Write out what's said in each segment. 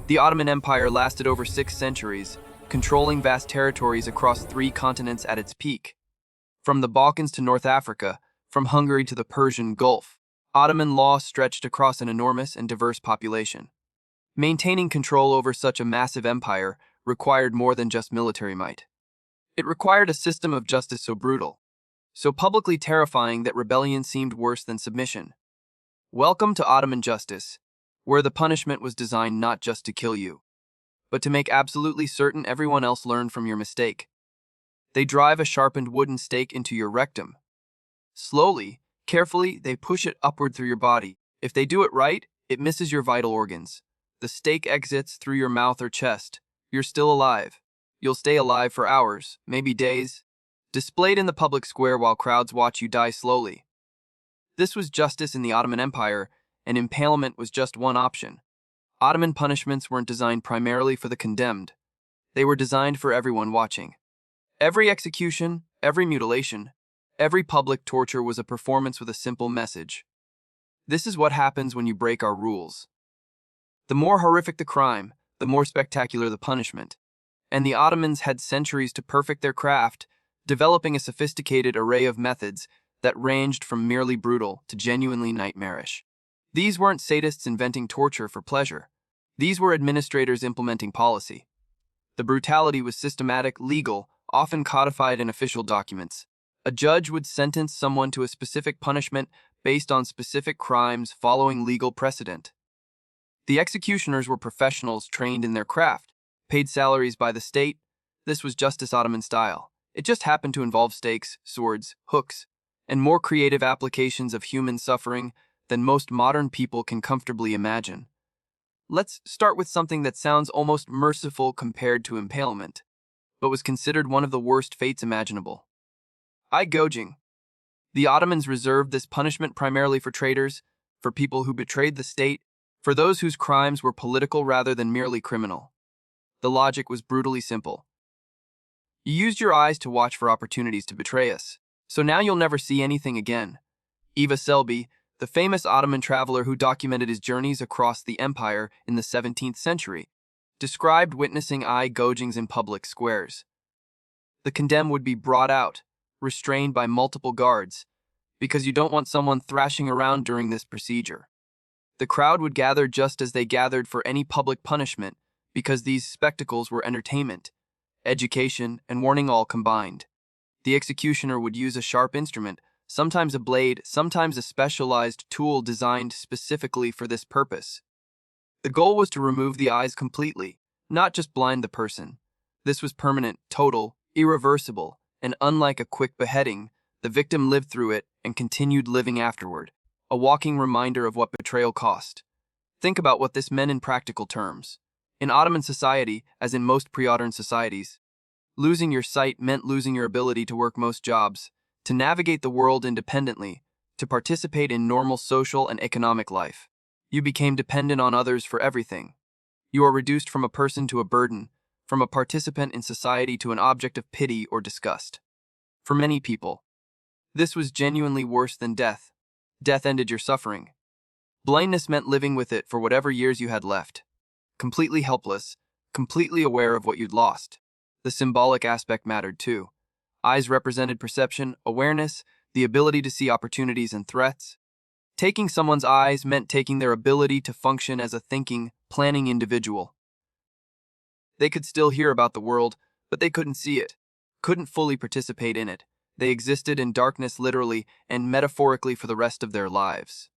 The Ottoman Empire lasted over 6 centuries, controlling vast territories across 3 continents at its peak. From the Balkans to North Africa, from Hungary to the Persian Gulf, Ottoman law stretched across an enormous and diverse population. Maintaining control over such a massive empire required more than just military might. It required a system of justice so brutal, so publicly terrifying that rebellion seemed worse than submission. Welcome to Ottoman justice, where the punishment was designed not just to kill you, but to make absolutely certain everyone else learned from your mistake. They drive a sharpened wooden stake into your rectum. Slowly, carefully, they push it upward through your body. If they do it right, it misses your vital organs. The stake exits through your mouth or chest. You're still alive. You'll stay alive for hours, maybe days, displayed in the public square while crowds watch you die slowly. This was justice in the Ottoman Empire, and impalement was just one option. Ottoman punishments weren't designed primarily for the condemned. They were designed for everyone watching. Every execution, every mutilation, every public torture was a performance with a simple message. This is what happens when you break our rules. The more horrific the crime, the more spectacular the punishment. And the Ottomans had centuries to perfect their craft, developing a sophisticated array of methods that ranged from merely brutal to genuinely nightmarish. These weren't sadists inventing torture for pleasure. These were administrators implementing policy. The brutality was systematic, legal, often codified in official documents. A judge would sentence someone to a specific punishment based on specific crimes following legal precedent. The executioners were professionals trained in their craft, paid salaries by the state. This was justice Ottoman style. It just happened to involve stakes, swords, hooks, and more creative applications of human suffering than most modern people can comfortably imagine. Let's start with something that sounds almost merciful compared to impalement, but was considered one of the worst fates imaginable. Eye gouging. The Ottomans reserved this punishment primarily for traitors, for people who betrayed the state, for those whose crimes were political rather than merely criminal. The logic was brutally simple. You used your eyes to watch for opportunities to betray us, so now you'll never see anything again. Eva Selby, the famous Ottoman traveler who documented his journeys across the empire in the 17th century, described witnessing eye gougings in public squares. The condemned would be brought out, restrained by multiple guards, because you don't want someone thrashing around during this procedure. The crowd would gather just as they gathered for any public punishment, because these spectacles were entertainment, education, and warning all combined. The executioner would use a sharp instrument, sometimes a blade, sometimes a specialized tool designed specifically for this purpose. The goal was to remove the eyes completely, not just blind the person. This was permanent, total, irreversible, and unlike a quick beheading, the victim lived through it and continued living afterward, a walking reminder of what betrayal cost. Think about what this meant in practical terms. In Ottoman society, as in most pre-modern societies, losing your sight meant losing your ability to work most jobs, to navigate the world independently, to participate in normal social and economic life. You became dependent on others for everything. You are reduced from a person to a burden, from a participant in society to an object of pity or disgust. For many people, this was genuinely worse than death. Death ended your suffering. Blindness meant living with it for whatever years you had left. Completely helpless, completely aware of what you'd lost. The symbolic aspect mattered too. Eyes represented perception, awareness, the ability to see opportunities and threats. Taking someone's eyes meant taking their ability to function as a thinking, planning individual. They could still hear about the world, but they couldn't see it, couldn't fully participate in it. They existed in darkness literally and metaphorically for the rest of their lives.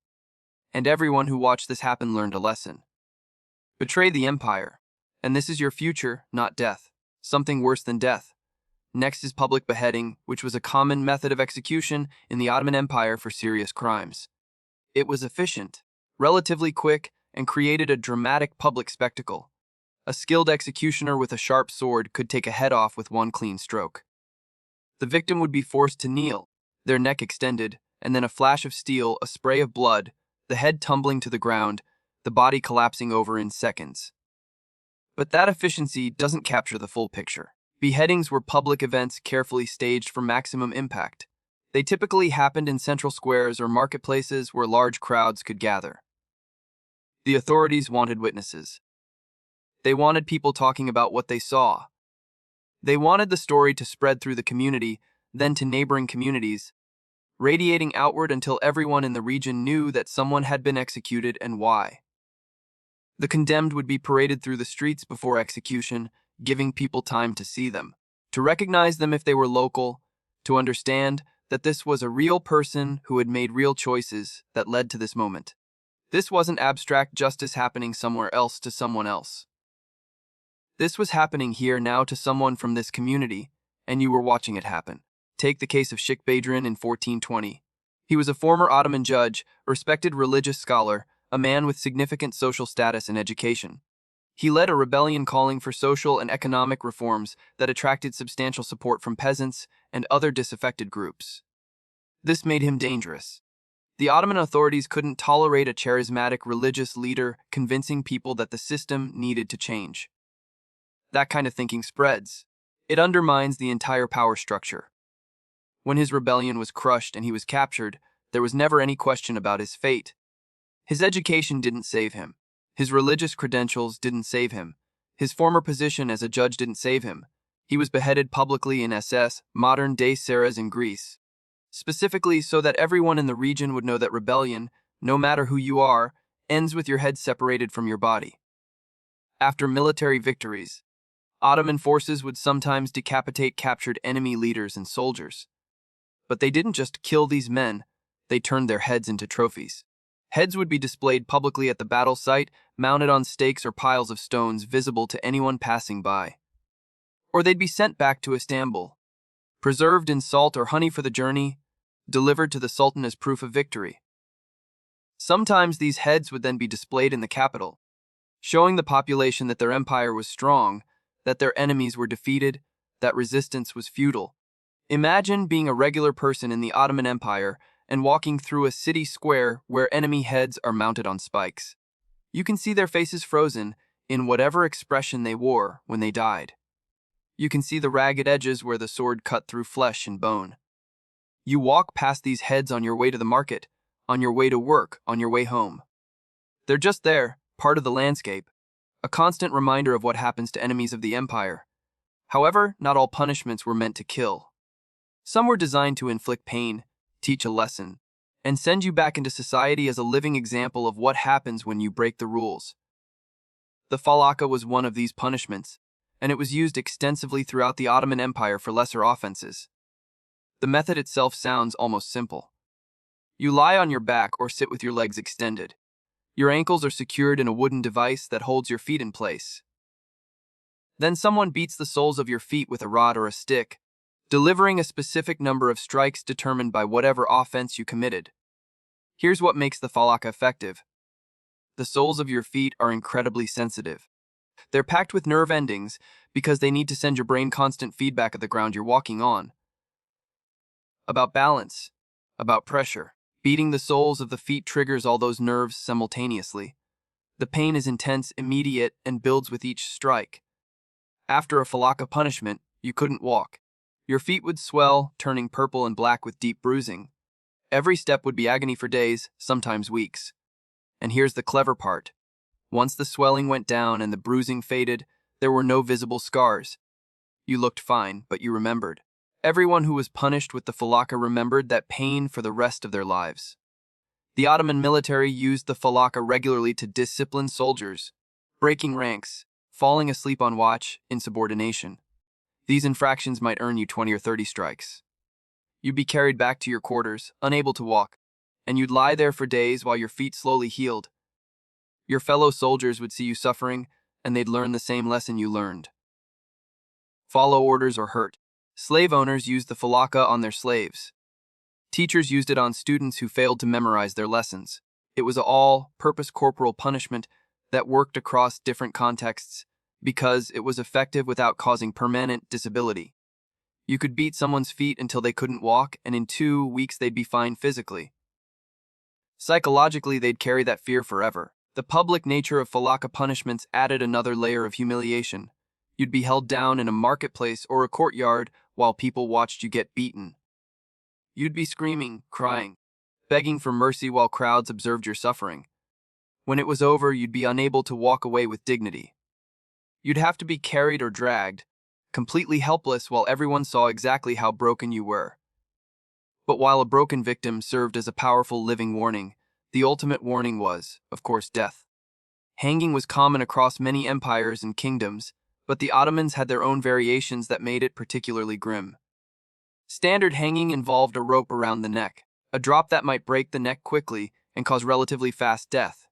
And everyone who watched this happen learned a lesson. Betray the empire, and this is your future, not death. Something worse than death. Next is public beheading, which was a common method of execution in the Ottoman Empire for serious crimes. It was efficient, relatively quick, and created a dramatic public spectacle. A skilled executioner with a sharp sword could take a head off with one clean stroke. The victim would be forced to kneel, their neck extended, and then a flash of steel, a spray of blood, the head tumbling to the ground, the body collapsing over in seconds. But that efficiency doesn't capture the full picture. Beheadings were public events carefully staged for maximum impact. They typically happened in central squares or marketplaces where large crowds could gather. The authorities wanted witnesses. They wanted people talking about what they saw. They wanted the story to spread through the community, then to neighboring communities, radiating outward until everyone in the region knew that someone had been executed and why. The condemned would be paraded through the streets before execution, giving people time to see them, to recognize them if they were local, to understand that this was a real person who had made real choices that led to this moment. This wasn't abstract justice happening somewhere else to someone else. This was happening here now to someone from this community, and you were watching it happen. Take the case of Sheikh Badrin in 1420. He was a former Ottoman judge, a respected religious scholar, a man with significant social status and education. He led a rebellion calling for social and economic reforms that attracted substantial support from peasants and other disaffected groups. This made him dangerous. The Ottoman authorities couldn't tolerate a charismatic religious leader convincing people that the system needed to change. That kind of thinking spreads. It undermines the entire power structure. When his rebellion was crushed and he was captured, there was never any question about his fate. His education didn't save him. His religious credentials didn't save him. His former position as a judge didn't save him. He was beheaded publicly in SS, modern-day Saras in Greece, specifically so that everyone in the region would know that rebellion, no matter who you are, ends with your head separated from your body. After military victories, Ottoman forces would sometimes decapitate captured enemy leaders and soldiers. But they didn't just kill these men, they turned their heads into trophies. Heads would be displayed publicly at the battle site, mounted on stakes or piles of stones visible to anyone passing by. Or they'd be sent back to Istanbul, preserved in salt or honey for the journey, delivered to the Sultan as proof of victory. Sometimes these heads would then be displayed in the capital, showing the population that their empire was strong, that their enemies were defeated, that resistance was futile. Imagine being a regular person in the Ottoman Empire and walking through a city square where enemy heads are mounted on spikes. You can see their faces frozen in whatever expression they wore when they died. You can see the ragged edges where the sword cut through flesh and bone. You walk past these heads on your way to the market, on your way to work, on your way home. They're just there, part of the landscape, a constant reminder of what happens to enemies of the empire. However, not all punishments were meant to kill. Some were designed to inflict pain, teach a lesson, and send you back into society as a living example of what happens when you break the rules. The falaka was one of these punishments, and it was used extensively throughout the Ottoman Empire for lesser offenses. The method itself sounds almost simple. You lie on your back or sit with your legs extended. Your ankles are secured in a wooden device that holds your feet in place. Then someone beats the soles of your feet with a rod or a stick, delivering a specific number of strikes determined by whatever offense you committed. Here's what makes the falaka effective. The soles of your feet are incredibly sensitive. They're packed with nerve endings because they need to send your brain constant feedback of the ground you're walking on. About balance, about pressure. Beating the soles of the feet triggers all those nerves simultaneously. The pain is intense, immediate, and builds with each strike. After a falaka punishment, you couldn't walk. Your feet would swell, turning purple and black with deep bruising. Every step would be agony for days, sometimes weeks. And here's the clever part. Once the swelling went down and the bruising faded, there were no visible scars. You looked fine, but you remembered. Everyone who was punished with the falaka remembered that pain for the rest of their lives. The Ottoman military used the falaka regularly to discipline soldiers, breaking ranks, falling asleep on watch, insubordination. These infractions might earn you 20 or 30 strikes. You'd be carried back to your quarters, unable to walk, and you'd lie there for days while your feet slowly healed. Your fellow soldiers would see you suffering, and they'd learn the same lesson you learned. Follow orders or hurt. Slave owners used the falaka on their slaves. Teachers used it on students who failed to memorize their lessons. It was an all-purpose corporal punishment that worked across different contexts because it was effective without causing permanent disability. You could beat someone's feet until they couldn't walk, and in 2 weeks they'd be fine physically. Psychologically, they'd carry that fear forever. The public nature of falaka punishments added another layer of humiliation. You'd be held down in a marketplace or a courtyard while people watched you get beaten. You'd be screaming, crying, begging for mercy while crowds observed your suffering. When it was over, you'd be unable to walk away with dignity. You'd have to be carried or dragged, completely helpless while everyone saw exactly how broken you were. But while a broken victim served as a powerful living warning, the ultimate warning was, of course, death. Hanging was common across many empires and kingdoms, but the Ottomans had their own variations that made it particularly grim. Standard hanging involved a rope around the neck, a drop that might break the neck quickly and cause relatively fast death.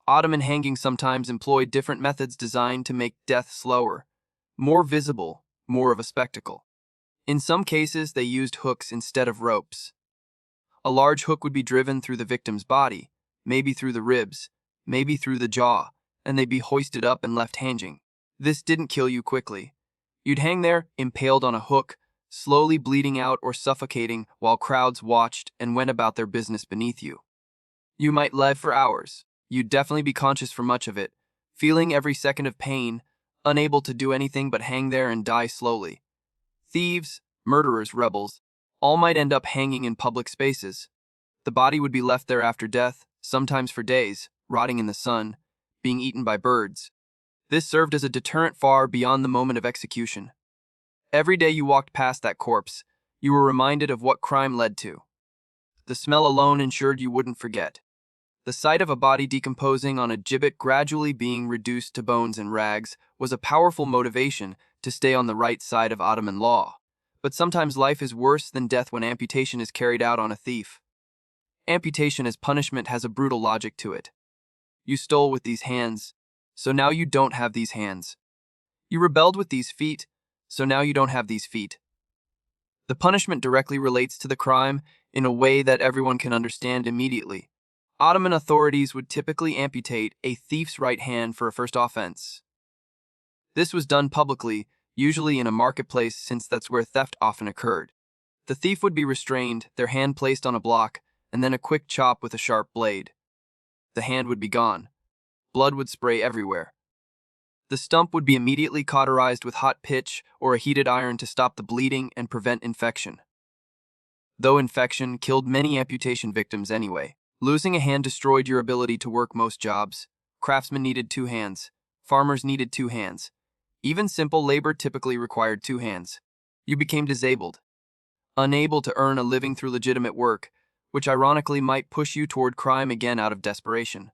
Ottoman hanging sometimes employed different methods designed to make death slower, more visible, more of a spectacle. In some cases, they used hooks instead of ropes. A large hook would be driven through the victim's body, maybe through the ribs, maybe through the jaw, and they'd be hoisted up and left hanging. This didn't kill you quickly. You'd hang there, impaled on a hook, slowly bleeding out or suffocating while crowds watched and went about their business beneath you. You might live for hours. You'd definitely be conscious for much of it, feeling every second of pain, unable to do anything but hang there and die slowly. Thieves, murderers, rebels, all might end up hanging in public spaces. The body would be left there after death, sometimes for days, rotting in the sun, being eaten by birds. This served as a deterrent far beyond the moment of execution. Every day you walked past that corpse, you were reminded of what crime led to. The smell alone ensured you wouldn't forget. The sight of a body decomposing on a gibbet, gradually being reduced to bones and rags, was a powerful motivation to stay on the right side of Ottoman law. But sometimes life is worse than death when amputation is carried out on a thief. Amputation as punishment has a brutal logic to it. You stole with these hands, so now you don't have these hands. You rebelled with these feet, so now you don't have these feet. The punishment directly relates to the crime in a way that everyone can understand immediately. Ottoman authorities would typically amputate a thief's right hand for a first offense. This was done publicly, usually in a marketplace, since that's where theft often occurred. The thief would be restrained, their hand placed on a block, and then a quick chop with a sharp blade. The hand would be gone. Blood would spray everywhere. The stump would be immediately cauterized with hot pitch or a heated iron to stop the bleeding and prevent infection. Though infection killed many amputation victims anyway. Losing a hand destroyed your ability to work most jobs. Craftsmen needed 2 hands. Farmers needed 2 hands. Even simple labor typically required 2 hands. You became disabled, unable to earn a living through legitimate work, which ironically might push you toward crime again out of desperation.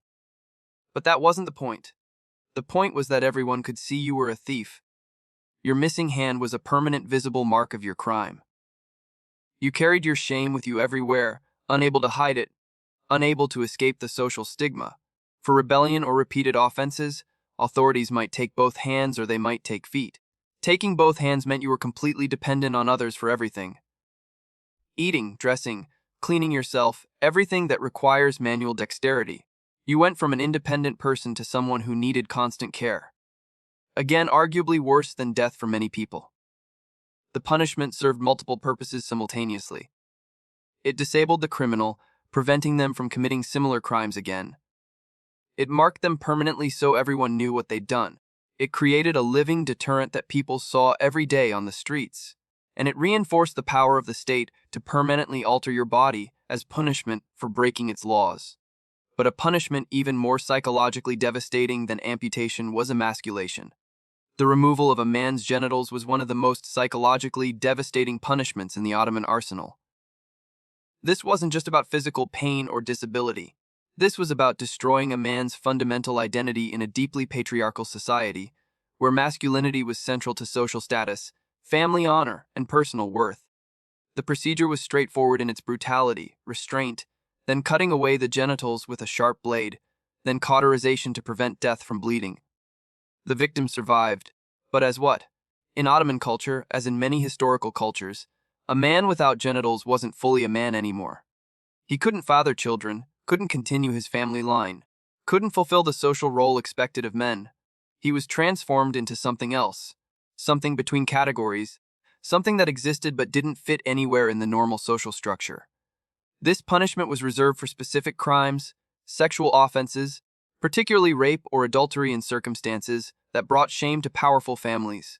But that wasn't the point. The point was that everyone could see you were a thief. Your missing hand was a permanent visible mark of your crime. You carried your shame with you everywhere, unable to hide it, unable to escape the social stigma. For rebellion or repeated offenses, authorities might take both hands or they might take feet. Taking both hands meant you were completely dependent on others for everything. Eating, dressing, cleaning yourself, everything that requires manual dexterity. You went from an independent person to someone who needed constant care. Again, arguably worse than death for many people. The punishment served multiple purposes simultaneously. It disabled the criminal, preventing them from committing similar crimes again. It marked them permanently so everyone knew what they'd done. It created a living deterrent that people saw every day on the streets. And it reinforced the power of the state to permanently alter your body as punishment for breaking its laws. But a punishment even more psychologically devastating than amputation was emasculation. The removal of a man's genitals was one of the most psychologically devastating punishments in the Ottoman arsenal. This wasn't just about physical pain or disability. This was about destroying a man's fundamental identity in a deeply patriarchal society, where masculinity was central to social status, family honor, and personal worth. The procedure was straightforward in its brutality, restraint, then cutting away the genitals with a sharp blade, then cauterization to prevent death from bleeding. The victim survived, but as what? In Ottoman culture, as in many historical cultures, a man without genitals wasn't fully a man anymore. He couldn't father children, couldn't continue his family line, couldn't fulfill the social role expected of men. He was transformed into something else, something between categories, something that existed but didn't fit anywhere in the normal social structure. This punishment was reserved for specific crimes, sexual offenses, particularly rape or adultery in circumstances that brought shame to powerful families.